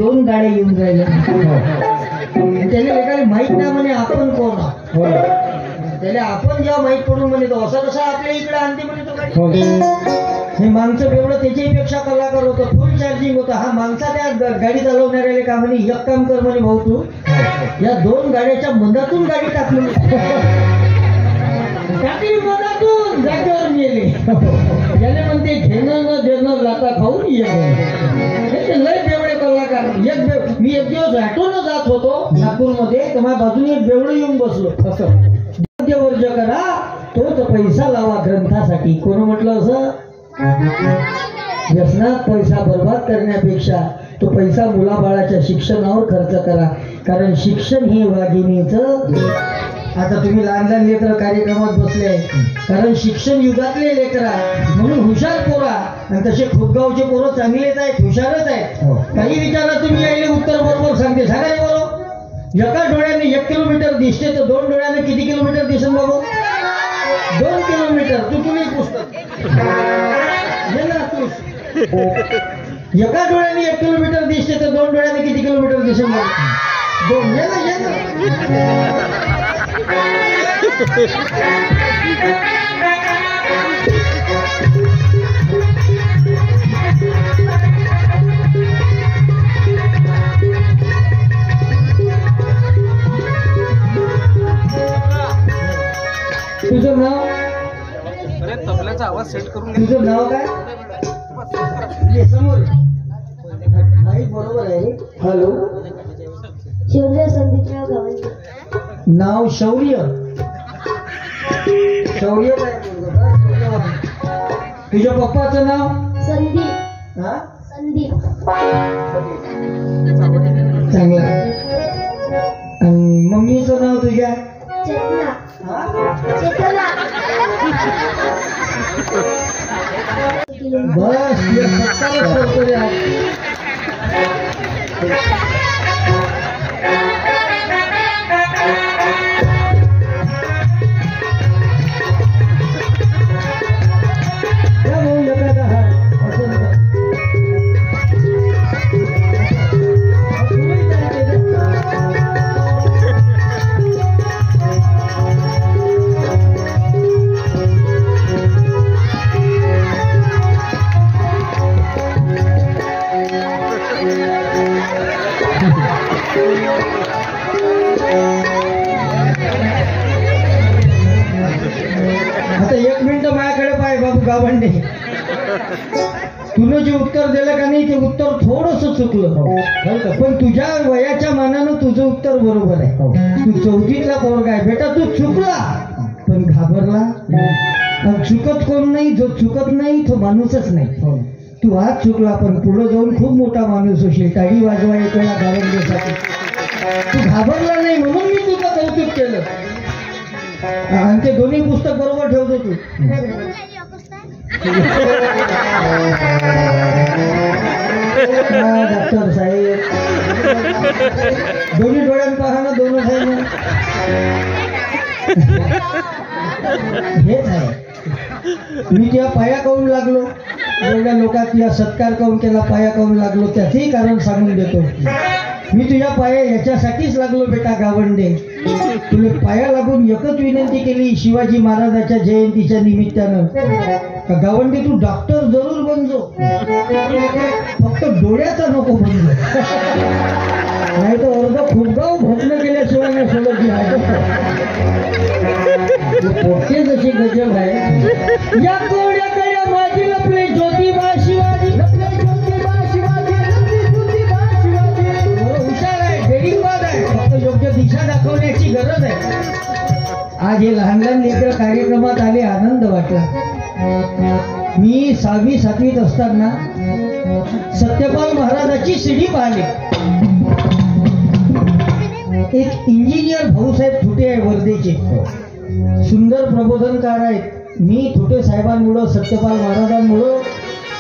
दोन गाड्या येऊन राहिल्या. त्याला एकाला माहित नाही म्हणे आपण कोण आहोत. त्याला आपण जेव्हा माहित पडून म्हणे तो असं कसं आपल्या इकडे आणते म्हणे तो गाडी. हे माणसं बेवडं त्याच्यापेक्षा कलाकार होतं, फुल चार्जिंग होता. हा माणसा त्या गाडी चालवणाऱ्याला का म्हणे एक काम कर म्हणे भाऊ तू या दोन गाड्याच्या मधातून गाडी टाकली मधातून जागेवर नेले. त्याने म्हणते घेणं न देणं लाता खाऊन ये. लय बेवडे कलाकार. मी एक दिवस ऑटोनं जात होतो नागपूरमध्ये, तर माझ्या बाजूने एक बेवडं येऊन बसलो. असं वर्ज करा तोच पैसा लावा ग्रंथासाठी. कोण म्हटलं असं? व्यसनात पैसा बर्बाद करण्यापेक्षा तो पैसा मुलाबाळाच्या शिक्षणावर खर्च करा. कारण शिक्षण हे वाघिणीचं. आता तुम्ही लहान लहान लेकर कार्यक्रमात बसले कारण शिक्षण युगातले लेकरा म्हणून हुशार पोरा. आणि तसे खूप गावचे पोरं चांगलेच आहेत, हुशारच आहेत. काही विचारा तुम्ही यायले उत्तर बरोबर सांगते. सांगा रे बरोबर. एका डोळ्याने 1 किलोमीटर दिसते तर 2 डोळ्याने किती किलोमीटर दिसेल बाबू? 2 किलोमीटर. तू तुम्ही पुस्तक एका डोळ्याने 1 किलोमीटर दिसते तर 2 डोळ्याने किती किलोमीटर दिसेल बाबू? 2. तुझं नाव? अरे तबल्याचा आवाज सेट करून घे. तुझं नाव काय? समोर माहीत बरोबर आहे. हॅलो. शौर्य संदीपराव गावंडे. नाव शौर्य. शौर्य काय? तुझ्या पप्पाचं नाव? संदीप. हा संदीप. चांगलं. आणि मम्मीचं नाव तुझ्या? चेतना. हा? चेतना. बस हे सत्तावच करतो रे आज. आता 1 मिनिट माझ्याकडे पाय बाबू गावंडे. तुला जे उत्तर दिलं का नाही ते उत्तर थोडस चुकलं. पण तुझ्या वयाच्या मानानं तुझं उत्तर बरोबर आहे. तू 4थीतला पोरगा आहे बेटा. तू चुकला पण घाबरला. चुकत कोण नाही. जो चुकत नाही तो माणूसच नाही. तू आज चुकला पण पुढे जाऊन खूप मोठा माणूस होशील. टाळी वाजवा एका गावंडेसाठी. तू घाबरला नाही म्हणून मी तुझं कौतुक केलं. आणि ते दोन्ही पुस्तक बरोबर ठेवतो तू. डॉक्टर साहेब दोन्ही डोळ्यात पहा ना. दोन साहेब हेच आहे. मी त्या पाया काऊन लागलो एवढ्या लोकात या सत्कार काऊन केला पाया काऊन लागलो त्याचंही कारण सांगून देतो. मी तुझ्या पाया याच्यासाठीच लागलो बेटा गावंडे. तुला पाया लागून एकच विनंती केली शिवाजी महाराजाच्या जयंतीच्या निमित्तानं का गावंडे तू डॉक्टर जरूर बनजो फक्त डोळ्याचा नको बनजो. नाही तर अर्ध खूपगाव भोगणं केल्याशिवाय नाही सोडत. पोटचे जशी गजब आहे. या कोड्याकडे माझी लपले ज्योतिबा शिवाजी. हुशार आहे, डेरिंगबाज आहे. फक्त योग्य दिशा दाखवण्याची गरज आहे. आज हे लहान लहान लेकर कार्यक्रमात आले. आनंद वाटला. मी 6वी 7वीत असताना सत्यपाल महाराजाची शिडी पाहिली. एक इंजिनियर भाऊसाहेब थुटे आहे वर्धेचे. सुंदर प्रबोधनकार आहेत. मी थुटे साहेबांमुळं सत्यपाल महाराजांमुळं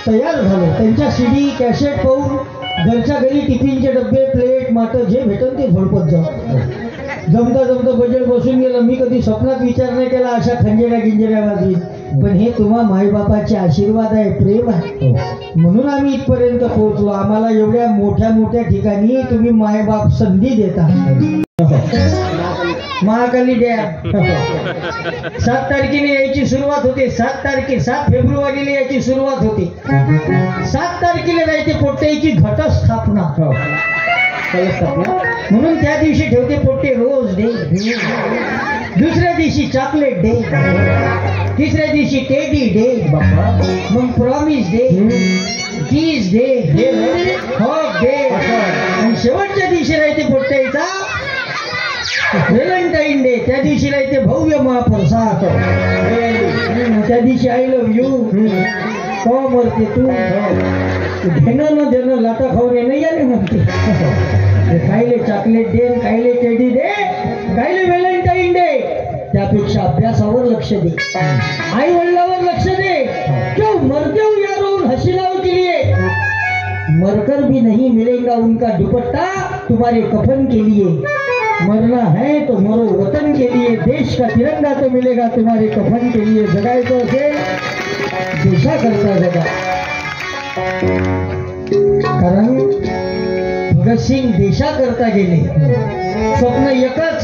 तयार झालो. त्यांच्या सीडी कॅसेट पाहून घरच्या घरी टिफिनचे डबे प्लेट माट जे भेटल ते झोडपत जाऊ. जमता जमता बजेट बसून गेलं. मी कधी स्वप्नात विचार नाही केला अशा खंजेऱ्या गिंजेऱ्या वाजवी. पण हे तुम्हा माईबापाचे आशीर्वाद आहे, प्रेम आहे, म्हणून आम्ही इथपर्यंत पोहोचलो. आम्हाला एवढ्या मोठ्या मोठ्या ठिकाणी तुम्ही मायबाप संधी देता. महाकाली डॅम 7 तारखेला यायची सुरुवात होते. 7 फेब्रुवारीला याची सुरुवात होते. 7 तारखेला राहते पोट्ट्याची घटस्थापना. म्हणून त्या दिवशी ठेवते पोट्टे रोज डे. दुसऱ्या दिवशी चॉकलेट डे, तिसऱ्या दिवशी टेडी डे, मग प्रॉमिस डे, किस डे, हॉक डे, आणि शेवटच्या दिवशी राहते पोट्ट्याचा व्हॅलेंटाईन डे. त्या दिवशी राहते भव्य महाप्रसाद. त्या दिवशी आय लव्ह यू को मरते तू घेणं न देणं लाटा खाऊन नाही आले म्हणते. कायले चॉकलेट डे, कायले टेडी डे, कायले व्हॅलेंटाईन डे. त्यापेक्षा अभ्यासावर लक्ष दे, आई वडिलावर लक्ष दे. क्यों मरते हो यारो उन हसीनाओं के लिए, मरकर भी नहीं मिलेगा उनका दुपट्टा तुम्हारे कफन के लिए. मरना है तो मरो वतन के लिए, देश का तिरंगा तो मिलेगा तुम्हारे कफन के लिए. जगायचं असेल देशाकरता जगा. कारण भगतसिंग देशाकरता गेले. स्वप्न एकच,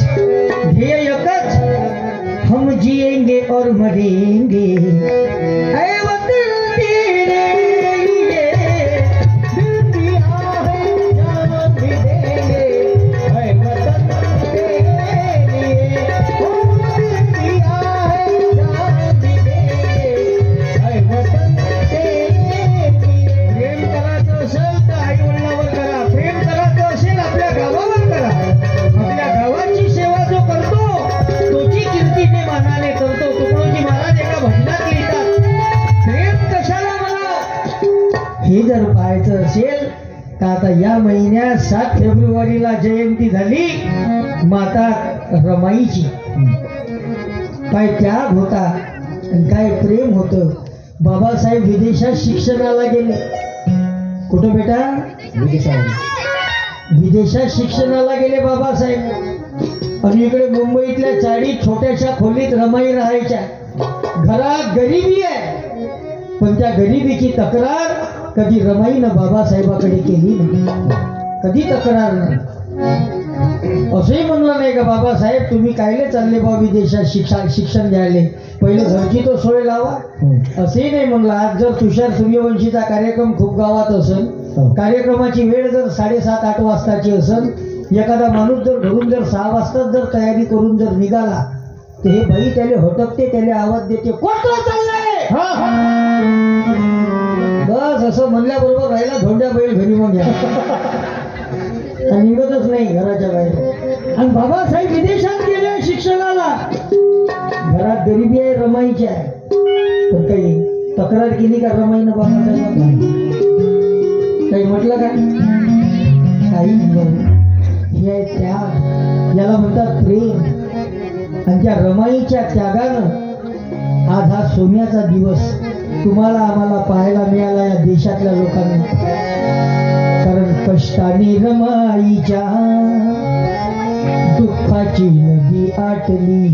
ध्येय एकच, हम जिएंगे और मरेंगे ऐ वतन तेरे लिए, दिल दिया है जान भी देंगे ऐ वतन तेरे लिए, दिल दिया है जान भी देंगे ऐ वतन तेरे लिए. प्रेम करायचं असेल तर आई वडिलांवर करा. प्रेम करायचं असेल आपल्या गावावर करा. आपल्या गावाची सेवा जो करतो तोची कीर्तीने मानाने करतो. तुकडोजी महाराज एका भजनात लिहितात, प्रेम कशाला मला. हे जर पाहायचं असेल तर आता या महिन्यात 7 फेब्रुवारीला जयंती झाली माता रमाईची. काय त्याग होता आणि काय प्रेम होतं. बाबासाहेब विदेशात शिक्षणाला गेले. कुठं बेटा? विदेशात शिक्षणाला गेले बाबासाहेब. आणि इकडे मुंबईतल्या चाळीत छोट्याशा खोलीत रमाई राहायच्या. घरात गरिबी आहे, पण त्या गरिबीची तक्रार कधी रमाईनं बाबासाहेबाकडे केली नाही. कधी तक्रार नाही. असंही म्हणलं नाही का बाबासाहेब तुम्ही कायले चालले बा विदेशात शिक्षण घ्यायले, पहिले घरची तो सोय लावा. असंही नाही म्हणलं. आज जर तुषार सूर्यवंशीचा कार्यक्रम खूप गावात असेल, कार्यक्रमाची वेळ जर 7:30-8 वाजताची असेल, एखादा माणूस जर घरून जर 6 वाजता जर तयारी करून जर निघाला तर हे बाई त्याला हटकते, त्याला आवाज देते, कोणतं चाललंय. बस असं म्हणल्याबरोबर राहिला धोंड्या बैल घरी मग घ्या. निघतच नाही घराच्या बाहेर. आणि बाबासाहेब विदेशात गेले शिक्षणाला. घरात गरिबी आहे, रमाईची आहे, पण काही तक्रार केली का रमाईनं बाबासाहेब? काही म्हटलं का? काही नाही. हे त्याग, याला म्हणतात प्रेम. आणि त्या रमाईच्या त्यागानं आज हा सोन्याचा दिवस तुम्हाला आम्हाला पाहायला मिळाला या देशातल्या लोकांना. कारण कष्टाने रमाईच्या दुःखाची नदी आटली,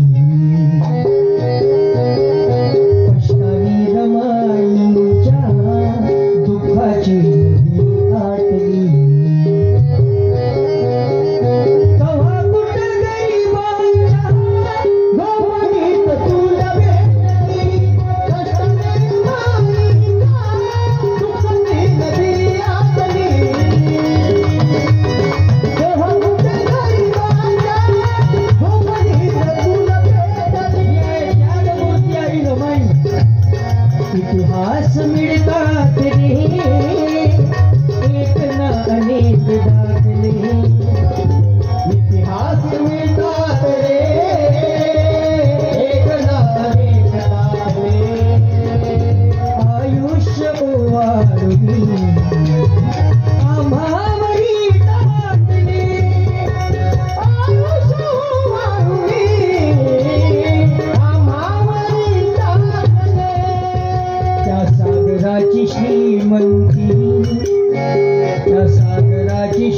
कष्टाने रमाईच्या दुःखाची नदी आटली. कव्हा कुठं गरिबांच्या गोवणीत तुला भेटली, कष्टाने रमाईच्या दुःखाची नदी आटली. कव्हा कुठं गरिबांच्या गोवणीत तुला भेटली. त्यागमूर्ती आई रमाई. इतिहास मिळतात रे एक ना अनेक दाखले, इतिहास मिळतात रे एक ना अनेक दाखले. आयुष्य ओवाळून आम्हावरी टाकले, आयुष्य ओवाळून आम्हावरी टाकले. त्या सागराची श्रीमंती, त्या सागराची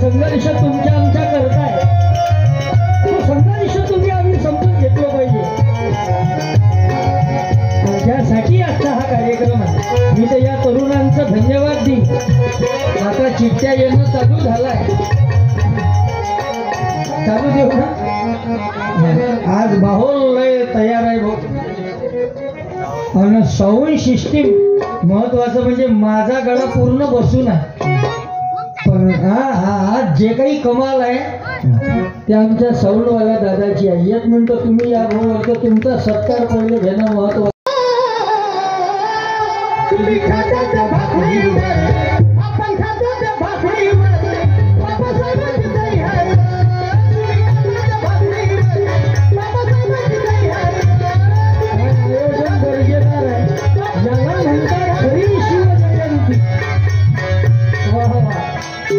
संघर्ष तुमच्या आमच्या करताय, तो संघर्ष तुम्ही आम्ही समजून घेतलो पाहिजे. त्यासाठी आजचा हा कार्यक्रम आहे. मी तर या तरुणांचं धन्यवाद देईन. आता चिठ्ठ्या येणं चालू झालाय, चालू देऊ ना. आज माहोल लय तयार आहे भाऊ. आणि साऊंड सिस्टीम महत्वाचं म्हणजे माझा गळा पूर्ण बसून आहे. पण आज जे काही कमाल आहे ते आमच्या साऊंडवाल्या दादाची आहे. एक मिनिट तुम्ही या भाऊ, तुमचा सत्कार पहिले घेणं महत्वाचं.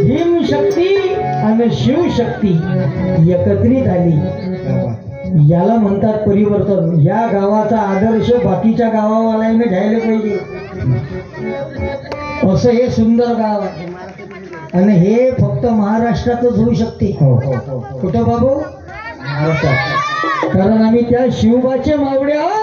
भीमशक्ती आणि शिवशक्ती एकत्रित आली, याला म्हणतात परिवर्तन. या गावाचा आदर्श बाकीच्या गावावाल्याने घ्यायला पाहिजे. असं हे सुंदर गाव आहे आणि हे फक्त महाराष्ट्रातच होऊ शकते. कुठं बाबू? महाराष्ट्रात. कारण आम्ही त्या शिवबाचे मावडे आहोत.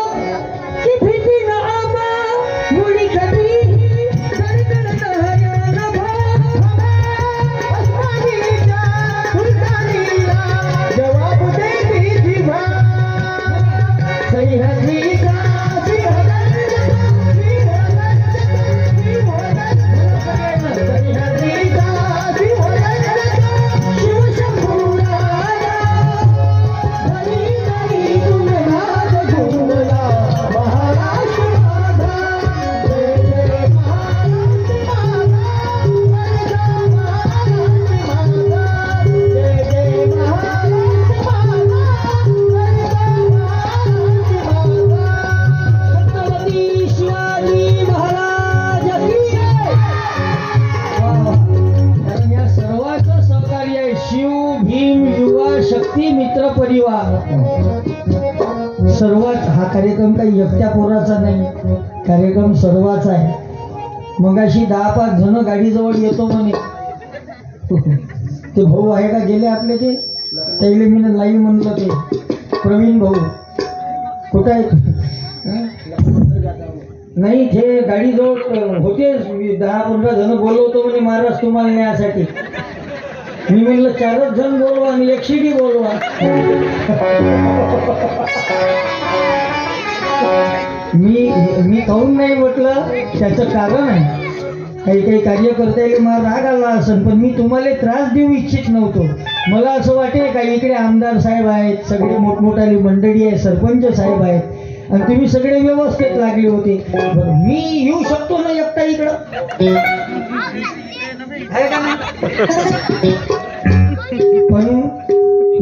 मित्र परिवार सर्वात. हा कार्यक्रम काही एकट्या पोराचा नाही, कार्यक्रम सर्वाचा आहे. मगाशी 10-5 जण गाडीजवळ येतो म्हणे. ते भाऊ आहे का गेले आपले? ते त्याला मी लाईव्ह म्हणलं, ते प्रवीण भाऊ कुठं आहेत? नाही, ते गाडीजवळ होते. 10-15 जण बोलवतो म्हणे महाराज तुम्हाला न्यायासाठी. मी म्हणलं 4च जण बोलवा आणि 1 शिडी बोलवा. मी काहून नाही म्हटलं, त्याचं कारण आहे. काही कार्यकर्त्याला मला राग आला असेल, पण मी तुम्हाला त्रास देऊ इच्छित नव्हतो. मला असं वाटे का इकडे आमदार साहेब आहेत, सगळे मोठमोठाली मंडळी आहे, सरपंच साहेब आहेत आणि तुम्ही सगळे व्यवस्थित लागले होते. मी येऊ शकतो ना एकटा इकडं? पण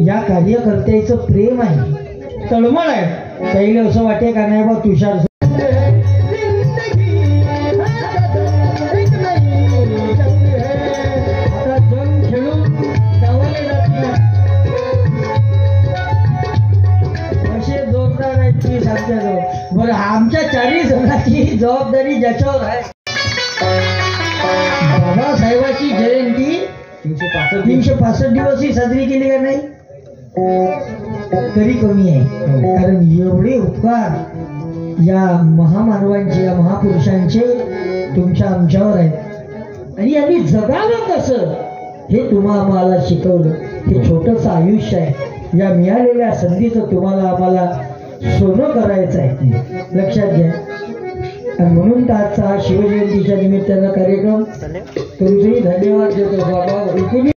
या कार्यकर्त्याचं प्रेम आहे, तळमळ आहे. त्याला असं वाटे का नाही बा तुषार आता जण खेळून गावाला जात असे जोरदार आहेत की आमच्याजवळ. बरं, आमच्या 4 जणांची जबाबदारी ज्याच्यावर आहे. बाबासाहेबाची जयंती 365 दिवस ही साजरी केली का नाही? तरी कमी आहे. कारण एवढे उपकार या महामानवांचे, या महापुरुषांचे तुमच्या आमच्यावर आहेत. आणि यांनी जगावं कसं हे तुम्हा आम्हाला शिकवलं. हे छोटंसं आयुष्य आहे. या मिळालेल्या संधीचं तुम्हाला आम्हाला सोनं करायचं आहे, लक्षात घ्या. आणि म्हणून तर आजचा शिवजयंतीच्या निमित्तानं कार्यक्रम. तुमचेही धन्यवाद देतो बाबा.